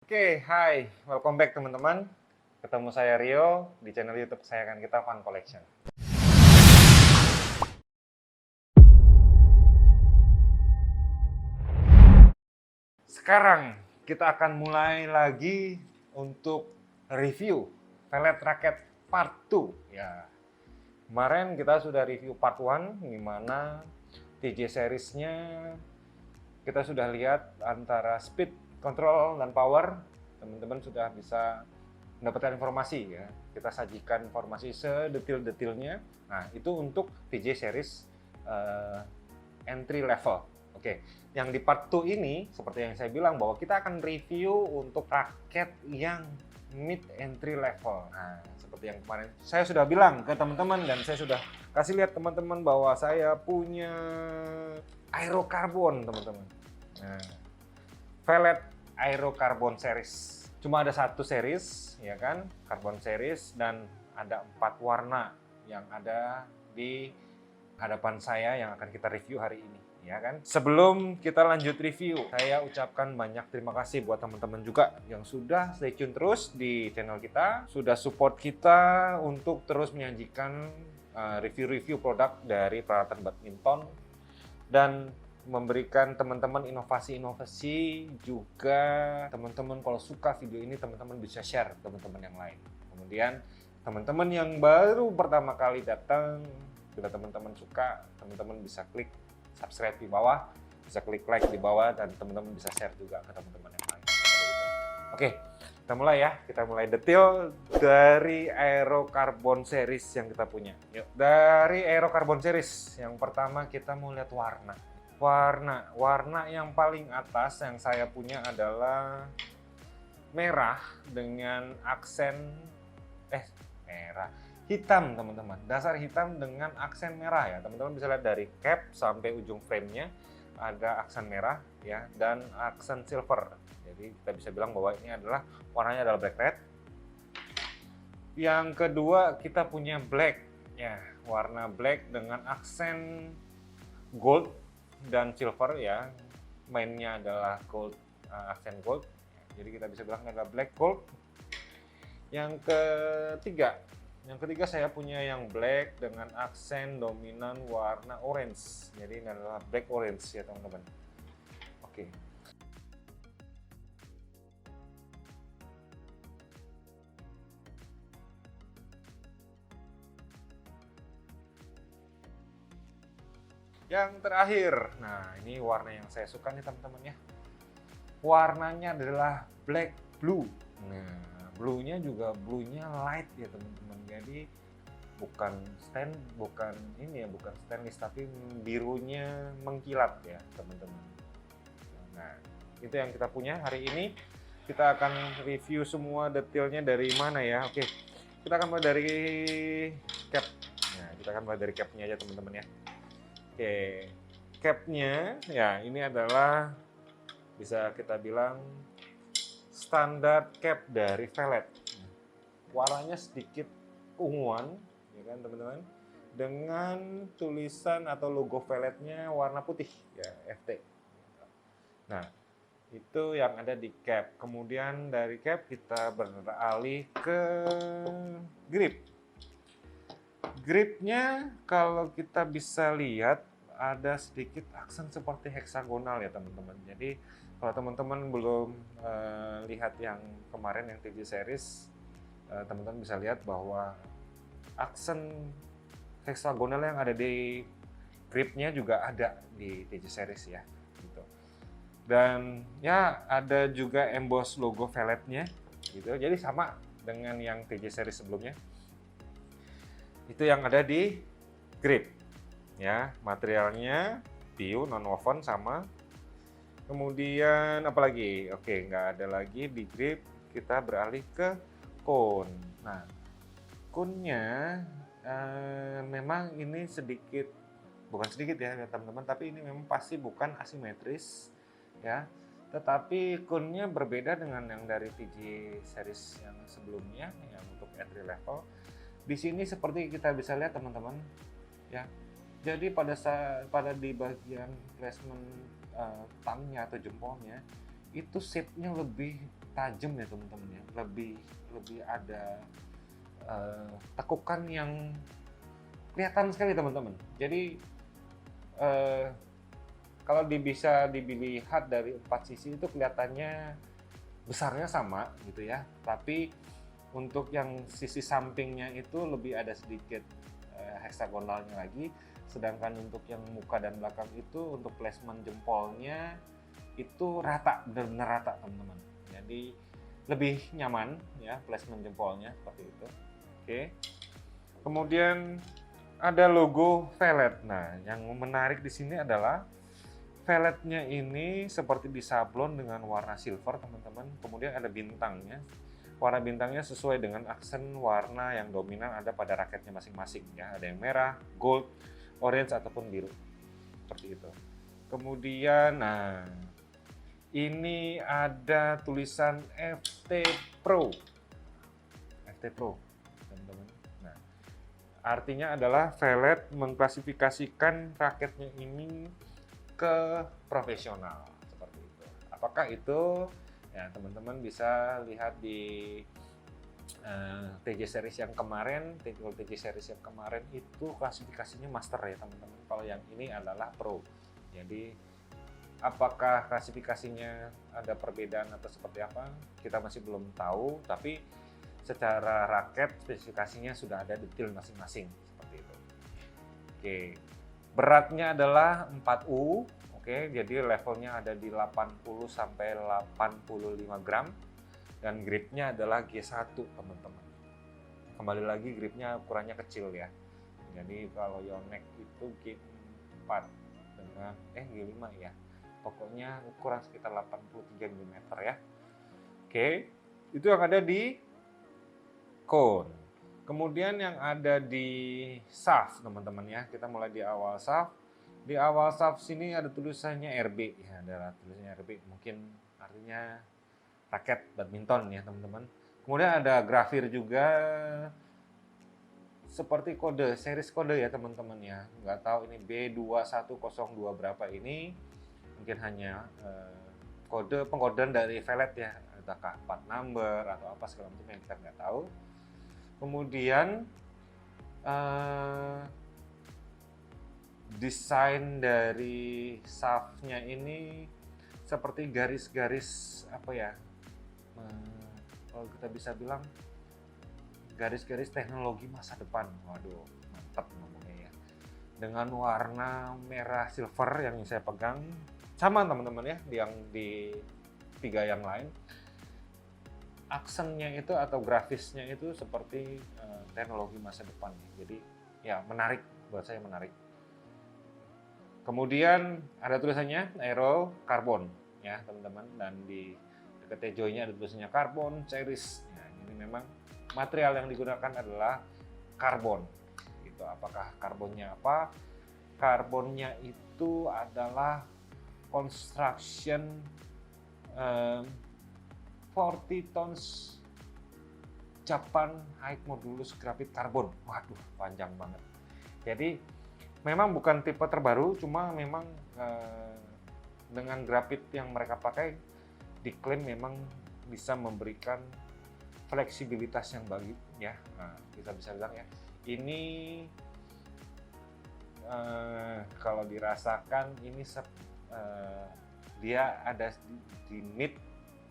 Oke, hai, welcome back teman-teman. Ketemu saya Rio di channel YouTube kesayangan kita Fun Collection. Sekarang kita akan mulai lagi untuk review Velvet Racket Part 2 ya. Kemarin kita sudah review Part 1 dimana TJ seriesnya kita sudah lihat antara speed, control, dan power. Teman-teman sudah bisa mendapatkan informasi ya. Kita sajikan informasi sedetil-detilnya. Nah, itu untuk TJ series entry level. Oke, yang di part 2 ini seperti yang saya bilang bahwa kita akan review untuk raket yang mid entry level. Nah, seperti yang kemarin saya sudah bilang ke teman-teman dan saya sudah kasih lihat teman-teman bahwa saya punya Aerocarbon, teman-teman. Nah, Velvet Aerocarbon series. Cuma ada satu series, ya kan? Carbon series, dan ada 4 warna yang ada di hadapan saya yang akan kita review hari ini, ya kan? Sebelum kita lanjut review, saya ucapkan banyak terima kasih buat teman-teman juga yang sudah stay tune terus di channel kita, sudah support kita untuk terus menyajikan review-review produk dari peralatan badminton dan memberikan teman-teman inovasi-inovasi juga. Teman-teman kalau suka video ini, teman-teman bisa share ke teman-teman yang lain. Kemudian teman-teman yang baru pertama kali datang, bila teman-teman suka, teman-teman bisa klik subscribe di bawah, bisa klik like di bawah, dan teman-teman bisa share juga ke teman-teman yang lain. Oke, kita mulai ya. Kita mulai detail dari Aerocarbon series yang kita punya. Yuk, dari Aerocarbon series, yang pertama kita mau lihat warna. Warna yang paling atas yang saya punya adalah merah dengan aksen hitam, teman-teman. Dasar hitam dengan aksen merah ya. Teman-teman bisa lihat dari cap sampai ujung frame-nya ada aksen merah ya, dan aksen silver. Jadi kita bisa bilang bahwa ini adalah warnanya adalah black red. Yang kedua kita punya black ya, warna black dengan aksen gold dan silver ya, mainnya adalah gold, aksen gold, jadi kita bisa bilang adalah black gold. Yang ketiga saya punya yang black dengan aksen dominan warna orange, jadi ini adalah black orange ya teman-teman. Oke. Yang terakhir, nah ini warna yang saya suka nih teman-teman ya. Warnanya adalah black blue. Nah, blue-nya juga blue-nya light ya teman-teman. Jadi bukan stainless, tapi birunya mengkilat ya teman-teman. Nah, itu yang kita punya hari ini. Kita akan review semua detailnya dari mana ya. Oke, kita akan mulai dari cap. Nah, kita akan mulai dari capnya aja teman-teman ya. Oke, capnya ya ini adalah bisa kita bilang standar cap dari Velvet. Warnanya sedikit unguan, ya kan teman-teman, dengan tulisan atau logo Velvetnya warna putih ya, FT. Nah, itu yang ada di cap. Kemudian dari cap kita beralih ke grip. Gripnya kalau kita bisa lihat ada sedikit aksen seperti heksagonal ya teman-teman. Jadi kalau teman-teman belum lihat yang kemarin yang TJ series, teman-teman bisa lihat bahwa aksen heksagonal yang ada di gripnya juga ada di TJ series ya. Gitu. Dan ya ada juga emboss logo Velvetnya gitu. Jadi sama dengan yang TJ series sebelumnya. Itu yang ada di grip. Ya, materialnya PU non-woven sama. Kemudian apalagi? Oke, nggak ada lagi di grip. Kita beralih ke cone. Nah, cone-nya memang ini bukan sedikit ya teman-teman, tapi ini memang pasti bukan asimetris ya. Tetapi cone-nya berbeda dengan yang dari TJ series yang sebelumnya yang untuk entry level. Di sini seperti kita bisa lihat teman-teman ya. Jadi pada di bagian placement tangnya atau jempolnya itu shape-nya lebih tajam ya teman-teman ya, lebih ada tekukan yang kelihatan sekali teman-teman. Jadi kalau bisa dilihat dari 4 sisi itu kelihatannya besarnya sama gitu ya, tapi untuk yang sisi sampingnya itu lebih ada sedikit heksagonalnya lagi, sedangkan untuk yang muka dan belakang itu untuk placement jempolnya itu rata, benar-benar rata teman-teman. Jadi lebih nyaman ya placement jempolnya seperti itu. Oke. Kemudian ada logo Velet. Nah, yang menarik di sini adalah Veletnya ini seperti disablon dengan warna silver teman-teman. Kemudian ada bintangnya. Warna bintangnya sesuai dengan aksen warna yang dominan ada pada raketnya masing-masing ya. Ada yang merah, gold, orange ataupun biru. Seperti itu. Kemudian nah ini ada tulisan FT Pro. FT Pro, teman-teman. Nah, artinya adalah Velet mengklasifikasikan raketnya ini ke profesional seperti itu. Apakah itu? Ya, teman-teman bisa lihat di TJ series yang kemarin, TJ series yang kemarin itu klasifikasinya master ya teman-teman. Kalau yang ini adalah pro. Jadi apakah klasifikasinya ada perbedaan atau seperti apa? Kita masih belum tahu, tapi secara raket spesifikasinya sudah ada detail masing-masing seperti itu. Oke. Beratnya adalah 4U. Oke, jadi levelnya ada di 80 sampai 85 gram dan gripnya adalah G1, teman-teman. Kembali lagi gripnya ukurannya kecil ya. Jadi kalau Yonex itu G4 dengan G5 ya. Pokoknya ukuran sekitar 83 mm ya. Oke, itu yang ada di cone. Kemudian yang ada di shaft teman-teman ya. Kita mulai di awal shaft. Di awal shaft sini ada tulisannya RB ya, ada tulisannya RB. Mungkin artinya raket badminton ya teman-teman. Kemudian ada grafir juga seperti kode, series kode ya teman-teman ya. Nggak tahu ini B2102 berapa ini. Mungkin hanya kode pengkodean dari Velet ya, entahkah part number atau apa segala macam yang kita nggak tahu. Kemudian desain dari shaftnya ini seperti garis-garis apa ya, kalau kita bisa bilang garis-garis teknologi masa depan. Waduh, mantap ngomongnya ya. Dengan warna merah silver yang saya pegang, sama teman-teman ya, yang di 3 yang lain. Aksennya itu atau grafisnya itu seperti teknologi masa depan. Jadi ya menarik, buat saya menarik. Kemudian ada tulisannya Aero Carbon ya teman-teman, dan di dekat joy-nya ada tulisannya Carbon Series. Nah, ini memang material yang digunakan adalah karbon. Gitu. Apakah karbonnya apa? Karbonnya itu adalah construction 40 tons Japan High Modulus Graphite Carbon. Waduh, panjang banget. Jadi memang bukan tipe terbaru, cuma memang dengan grafit yang mereka pakai diklaim memang bisa memberikan fleksibilitas yang bagus ya. Nah, kita bisa bilang ya, ini kalau dirasakan ini dia ada di mid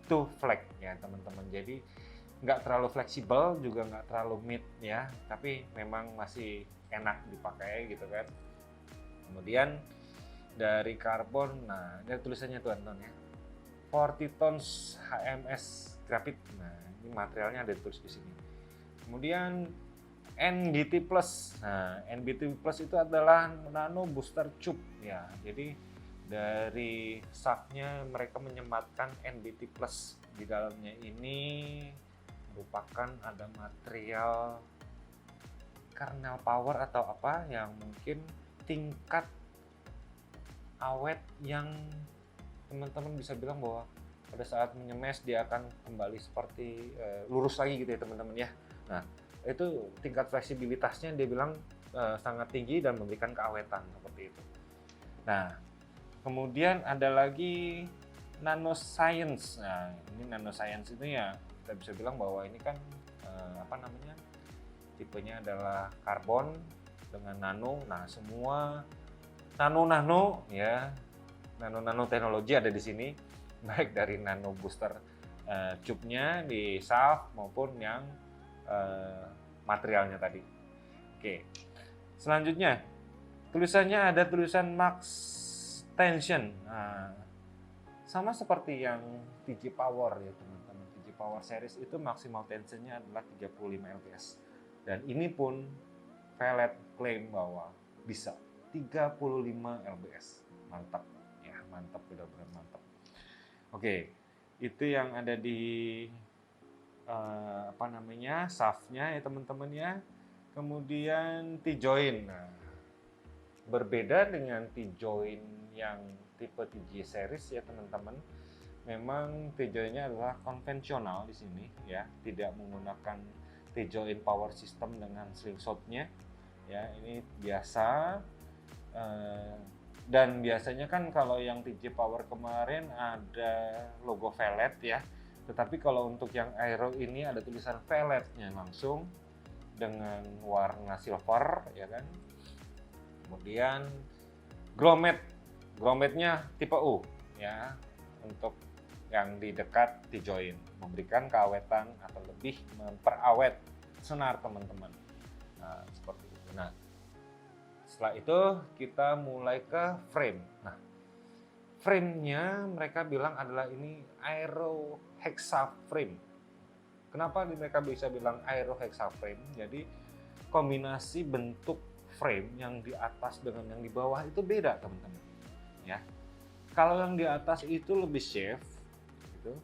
to flex ya teman-teman. Jadi nggak terlalu fleksibel juga nggak terlalu mid ya, tapi memang masih enak dipakai gitu kan. Kemudian dari karbon, nah ini tulisannya tuh Anton ya, 40 tons HMS Graphite. Nah ini materialnya ada tulis di sini. Kemudian NBT Plus. Nah NBT Plus itu adalah nano booster tube ya. Jadi dari shaftnya mereka menyematkan NBT Plus. Di dalamnya ini merupakan ada material kernel power atau apa yang mungkin tingkat awet yang teman-teman bisa bilang bahwa pada saat menyemes dia akan kembali seperti lurus lagi gitu ya teman-teman ya. Nah itu tingkat fleksibilitasnya dia bilang sangat tinggi dan memberikan keawetan seperti itu. Nah kemudian ada lagi nanoscience. Nah, ini nanoscience itu ya kita bisa bilang bahwa ini kan apa namanya, tipenya adalah karbon dengan nano. Nah, semua nano ya, nano teknologi ada di sini, baik dari nano booster tube-nya di shaft maupun yang materialnya tadi. Oke, selanjutnya tulisannya ada tulisan max tension. Nah, sama seperti yang TG Power ya teman-teman. TG Power series itu maksimal tensionnya adalah 35 lbs. Dan ini pun Velet klaim bahwa bisa 35 lbs. Mantap ya, mantap, benar-benar mantap. Oke, itu yang ada di apa namanya, shaft-nya ya teman-teman ya. Kemudian T-joint. Nah, berbeda dengan T-joint yang tipe TG series ya teman-teman. Memang T-joint-nya adalah konvensional di sini ya, tidak menggunakan T-joint power system dengan slingshot-nya. Ya, ini biasa. Dan biasanya kan kalau yang TG Power kemarin ada logo Velet ya. Tetapi kalau untuk yang Aero ini ada tulisan Veletnya langsung dengan warna silver ya kan. Kemudian grommetnya tipe U ya, untuk yang di dekat T-joint, memberikan keawetan atau lebih memperawet senar teman-teman. Nah, seperti itu. Nah, setelah itu kita mulai ke frame. Nah, frame-nya mereka bilang adalah ini Aero Hexa frame. Kenapa mereka bisa bilang Aero Hexa frame? Jadi kombinasi bentuk frame yang di atas dengan yang di bawah itu beda teman-teman. Ya, kalau yang di atas itu lebih shape, gitu.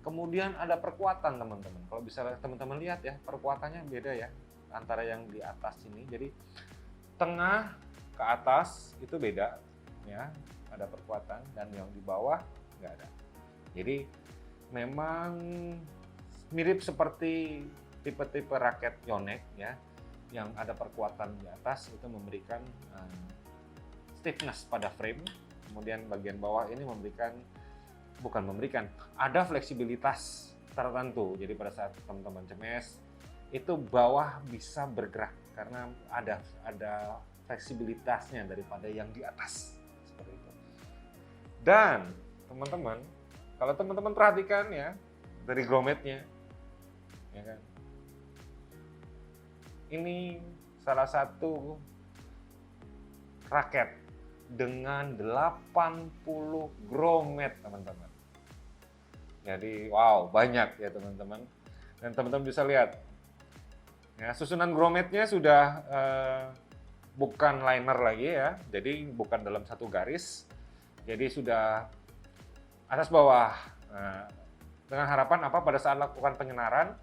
Kemudian ada perkuatan teman-teman. Kalau bisa teman-teman lihat ya, perkuatannya beda ya antara yang di atas ini. Jadi tengah ke atas itu beda ya, ada perkuatan, dan yang di bawah nggak ada. Jadi memang mirip seperti tipe-tipe raket Yonex ya, yang ada perkuatan di atas itu memberikan stiffness pada frame. Kemudian bagian bawah ini ada fleksibilitas tertentu. Jadi pada saat teman-teman cemes itu bawah bisa bergerak karena ada fleksibilitasnya daripada yang di atas, seperti itu. Dan teman-teman, kalau teman-teman perhatikan ya dari grommetnya, ya kan, ini salah satu raket dengan 80 grommet teman-teman. Jadi wow, banyak ya teman-teman. Dan teman-teman bisa lihat ya, susunan grommetnya sudah bukan liner lagi ya, jadi bukan dalam satu garis, jadi sudah atas bawah. Nah, dengan harapan apa, pada saat lakukan penyenaran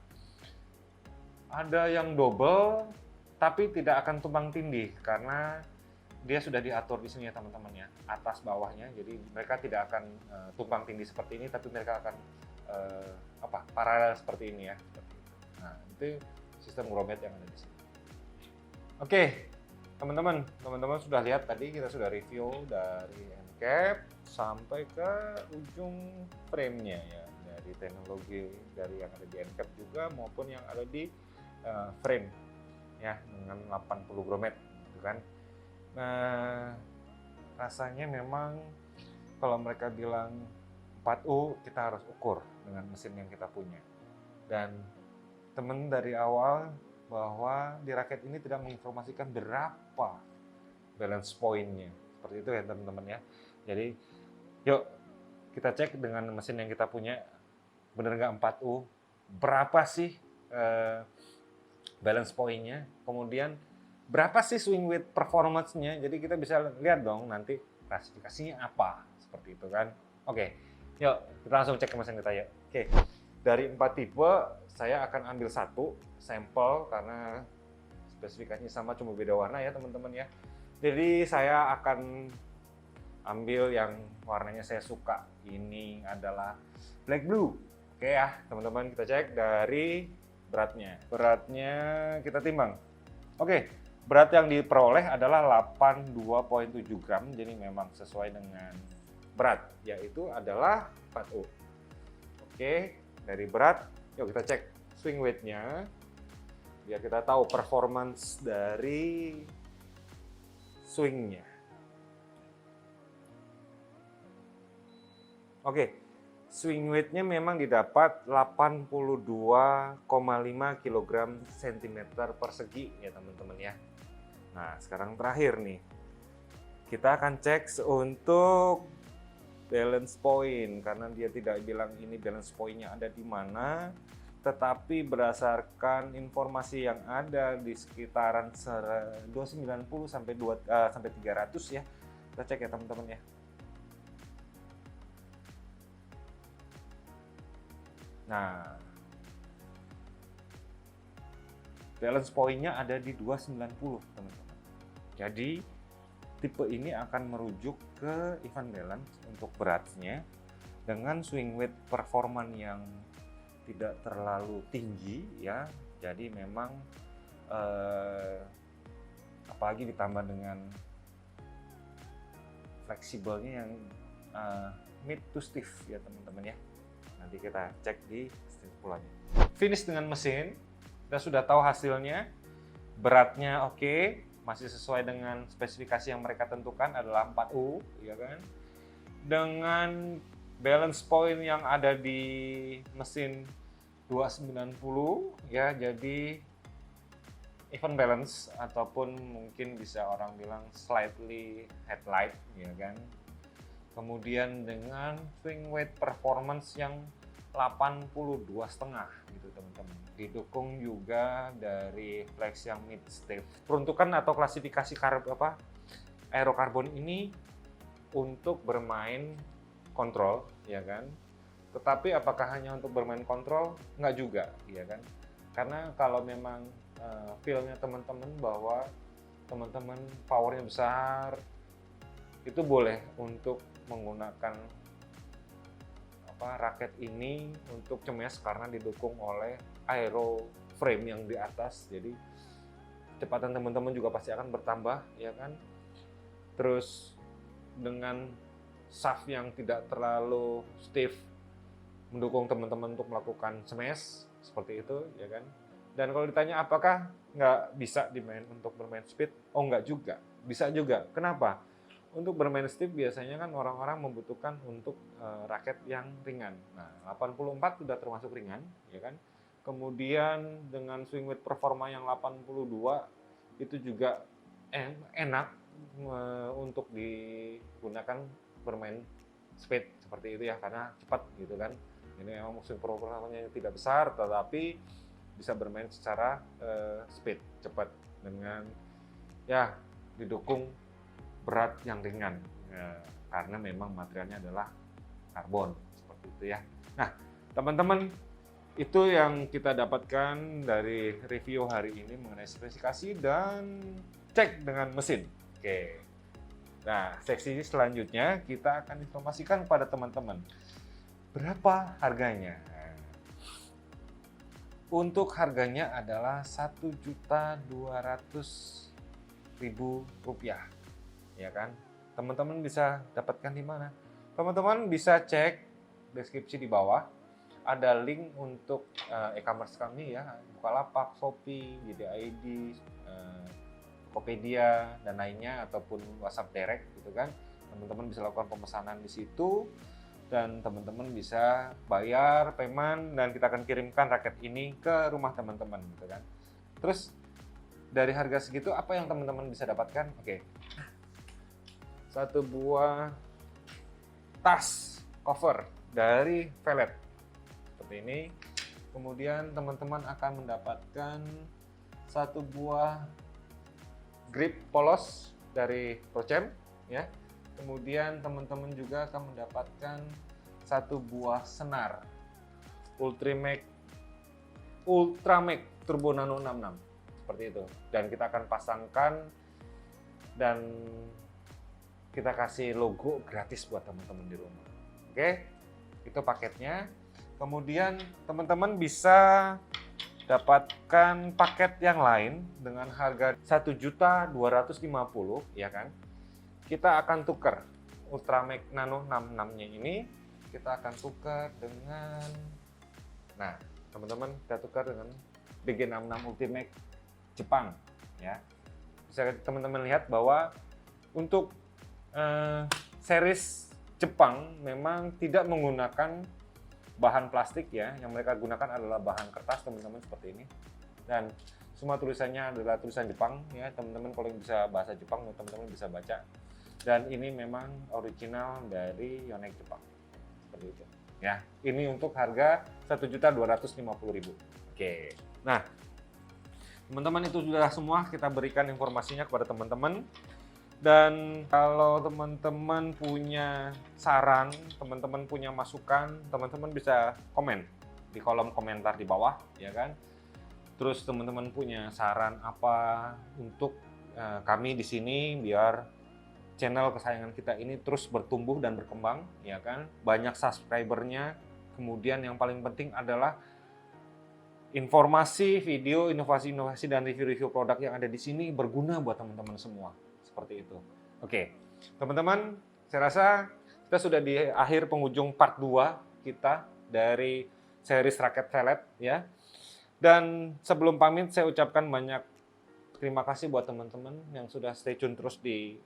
ada yang double tapi tidak akan tumpang tindih karena dia sudah diatur di sini ya teman-teman ya, atas bawahnya. Jadi mereka tidak akan tumpang tindih seperti ini, tapi mereka akan paralel seperti ini ya. Nah, itu sistem grommet yang ada di sini. Oke, teman-teman sudah lihat tadi, kita sudah review dari end cap sampai ke ujung frame-nya ya, dari teknologi dari yang ada di end cap juga maupun yang ada di frame ya dengan 80 grommet gitu kan. Nah, rasanya memang kalau mereka bilang 4U, kita harus ukur dengan mesin yang kita punya. Dan teman dari awal bahwa di raket ini tidak menginformasikan berapa balance point-nya. Seperti itu ya teman-teman ya. Jadi yuk kita cek dengan mesin yang kita punya, benar nggak 4U, berapa sih balance point-nya, kemudian berapa sih swing weight performance-nya. Jadi kita bisa lihat dong nanti klasifikasinya apa, seperti itu kan. Oke, yuk kita langsung cek ke mesin kita yuk. Oke, dari 4 tipe saya akan ambil satu sampel karena spesifikasinya sama, cuma beda warna ya teman-teman ya. Jadi saya akan ambil yang warnanya saya suka, ini adalah black blue. Oke ya teman-teman, kita cek dari beratnya kita timbang. Oke, berat yang diperoleh adalah 82,7 gram, jadi memang sesuai dengan berat, yaitu adalah 4U. Oke, dari berat, yuk kita cek swing weight-nya biar kita tahu performance dari swing-nya. Oke, swing weight-nya memang didapat 82,5 kg cm persegi ya teman-teman ya. Nah, sekarang terakhir nih. Kita akan cek untuk balance point karena dia tidak bilang ini balance point-nya ada di mana, tetapi berdasarkan informasi yang ada di sekitaran 290 sampai 300 ya. Kita cek ya teman-teman ya. Nah, balance point-nya ada di 290 teman-teman. Jadi tipe ini akan merujuk ke event balance untuk beratnya dengan swing weight performan yang tidak terlalu tinggi ya. Jadi memang apalagi ditambah dengan fleksibelnya yang mid to stiff ya teman-teman ya. Nanti kita cek di kesimpulannya. Finish dengan mesin, kita sudah tahu hasilnya. Beratnya oke, masih sesuai dengan spesifikasi yang mereka tentukan adalah 4U, ya kan? Dengan balance point yang ada di mesin 290 ya, jadi even balance ataupun mungkin bisa orang bilang slightly headlight, ya kan? Kemudian dengan swing weight performance yang 82,5 gitu teman-teman. Didukung juga dari flex yang mid stiff. Peruntukan atau klasifikasi aerokarbon ini untuk bermain kontrol, ya kan? Tetapi apakah hanya untuk bermain kontrol? Nggak juga, ya kan? Karena kalau memang feel-nya teman-teman bahwa teman-teman powernya besar, itu boleh untuk menggunakan raket ini untuk cemes karena didukung oleh aero frame yang di atas, jadi kecepatan teman-teman juga pasti akan bertambah, ya kan? Terus dengan shaft yang tidak terlalu stiff mendukung teman-teman untuk melakukan smash seperti itu, ya kan? Dan kalau ditanya apakah nggak bisa untuk bermain speed, oh nggak juga, bisa juga. Kenapa? Untuk bermain stiff biasanya kan orang-orang membutuhkan untuk raket yang ringan. Nah, 84 sudah termasuk ringan, ya kan? Kemudian dengan swing weight performa yang 82 itu juga enak untuk digunakan bermain speed seperti itu ya, karena cepat gitu kan. Ini memang swing performanya tidak besar, tetapi bisa bermain secara speed cepat dengan ya didukung berat yang ringan ya, karena memang materialnya adalah karbon seperti itu ya. Nah teman-teman, itu yang kita dapatkan dari review hari ini mengenai spesifikasi dan cek dengan mesin. Oke, nah seksi selanjutnya kita akan informasikan kepada teman-teman berapa harganya. Untuk harganya adalah Rp1.200.000, ya kan? Teman-teman bisa dapatkan di mana? Teman-teman bisa cek deskripsi di bawah. Ada link untuk e-commerce kami ya, Bukalapak, Shopee, JDID, Tokopedia dan lainnya, ataupun WhatsApp direct gitu kan. Teman-teman bisa lakukan pemesanan di situ dan teman-teman bisa bayar payment dan kita akan kirimkan raket ini ke rumah teman-teman gitu kan. Terus dari harga segitu apa yang teman-teman bisa dapatkan? Oke. Satu buah tas cover dari Vellet seperti ini. Kemudian teman-teman akan mendapatkan satu buah grip polos dari Prochem ya. Kemudian teman-teman juga akan mendapatkan satu buah senar Ultramec Turbo Nano 66 seperti itu. Dan kita akan pasangkan dan kita kasih logo gratis buat teman-teman di rumah. Oke, itu paketnya. Kemudian teman-teman bisa dapatkan paket yang lain dengan harga Rp1.250.000 ya kan. Kita akan tukar Ultramec Nano 66-nya ini kita akan tukar dengan, nah teman-teman, kita tukar dengan BG66 Ultimate Jepang ya. Bisa teman-teman lihat bahwa untuk series Jepang memang tidak menggunakan bahan plastik ya, yang mereka gunakan adalah bahan kertas teman-teman, seperti ini. Dan semua tulisannya adalah tulisan Jepang ya, teman-teman kalau yang bisa bahasa Jepang teman-teman bisa baca. Dan ini memang original dari Yonex Jepang, seperti itu ya. Ini untuk harga 1.250.000. Oke, nah teman-teman, itu sudah semua kita berikan informasinya kepada teman-teman. Dan kalau teman-teman punya saran, teman-teman punya masukan, teman-teman bisa komen di kolom komentar di bawah ya kan. Terus teman-teman punya saran apa untuk kami di sini biar channel kesayangan kita ini terus bertumbuh dan berkembang ya kan, banyak subscribernya. Kemudian yang paling penting adalah informasi, video, inovasi-inovasi dan review-review produk yang ada di sini berguna buat teman-teman semua, seperti itu. Oke, teman-teman, saya rasa kita sudah di akhir penghujung part 2 kita dari series Raket Vellet ya. Dan sebelum pamit, saya ucapkan banyak terima kasih buat teman-teman yang sudah stay tune terus di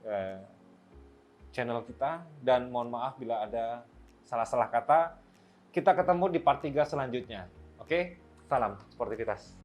channel kita, dan mohon maaf bila ada salah-salah kata. Kita ketemu di part 3 selanjutnya. Oke, salam sportivitas.